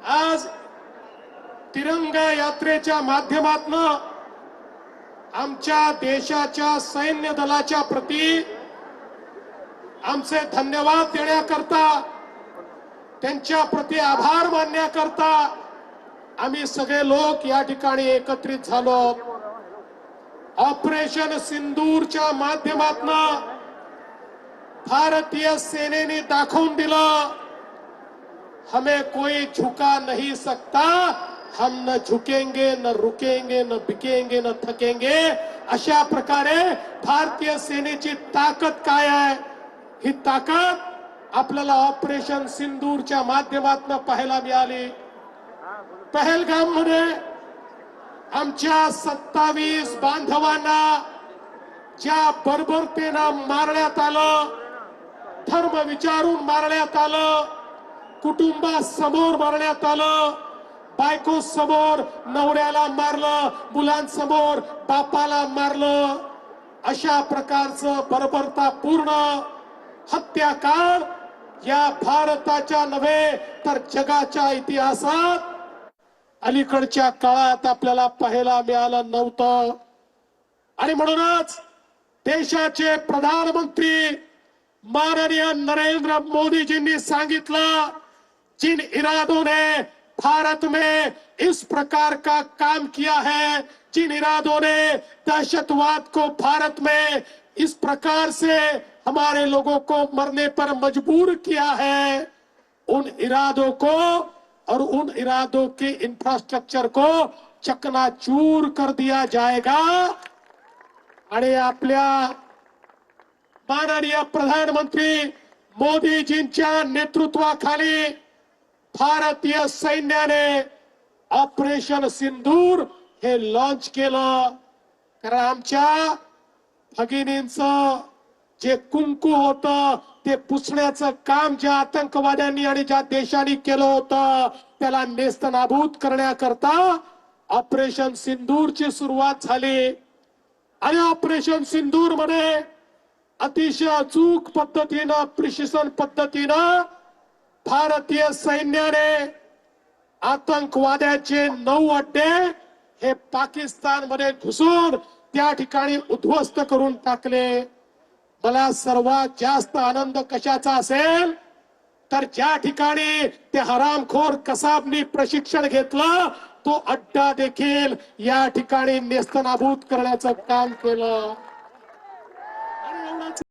आज तिरंगा यात्रेच्या माध्यमातून आमच्या देशाच्या सैन्य दलाच्या प्रती आमचे धन्यवाद देण्याकरता, त्यांच्या प्रती आभार मानण्याकरता आम्ही सगळे लोक या ठिकाणी एकत्रित झालो। ऑपरेशन सिंदूरच्या माध्यमातून भारतीय सेनेने दाखवून दिलं, हमें कोई झुका नहीं सकता, हम न झुकेंगे, न रुकेंगे, न बिकेंगे, न थकेंगे। अशा प्रकारे भारतीय सेनेची ताकद काय आहे, ही ताकद आपल्याला ऑपरेशन सिंदूरच्या माध्यमातून पाहायला मिळाली। पहलगाम मध्ये आमच्या 27 बांधवांना ज्या बर्बरतेनं मारण्यात आलं, धर्म विचारून मारण्यात आलं, कुटुंबासमोर मारण्यात आलं, बायको समोर नवऱ्याला मारलं, मुलांसमोर बापाला मारलं, अशा प्रकारचं बर्बरतापूर्ण हत्याकांड या भारताच्या नव्हे तर जगाच्या इतिहासात अलीकडच्या काळात आपल्याला पाहायला मिळालं नव्हतं। आणि म्हणूनच देशाचे प्रधानमंत्री माननीय नरेंद्र मोदी जी ने सांगितलं, जिन इरादों ने भारत में इस प्रकार का काम किया है, जिन इरादों ने दहशतवाद को भारत में इस प्रकार से हमारे लोगों को मरने पर मजबूर किया है, उन इरादों को और उन इरादों के इंफ्रास्ट्रक्चर को चकनाचूर कर दिया जाएगा। आणि आपल्या माननीय प्रधानमंत्री मोदीजींच्या नेतृत्वाखाली भारतीय सैन्याने ऑपरेशन सिंदूर हे लॉन्च केलं। कारण आमच्या भगिनींचं जे कुंकू होतं ते पुसण्याचं काम ज्या आतंकवाद्यांनी आणि ज्या देशांनी केलं होतं त्याला नेस्तनाबूत करण्याकरता ऑपरेशन सिंदूरची सुरुवात झाली। आणि ऑपरेशन सिंदूर मध्ये अतिशय अचूक पद्धतीनं, प्रिसिजन पद्धतीनं भारतीय सैन्याने आतंकवाद्याचे 9 अड्डे हे पाकिस्तानमध्ये घुसून त्या ठिकाणी उद्ध्वस्त करून टाकले। मला सर्वात जास्त आनंद कशाचा असेल तर ज्या ठिकाणी ते हरामखोर कसाबनी प्रशिक्षण घेतलं तो अड्डा देखील या ठिकाणी नेस्तनाबूत करण्याचं काम केलं।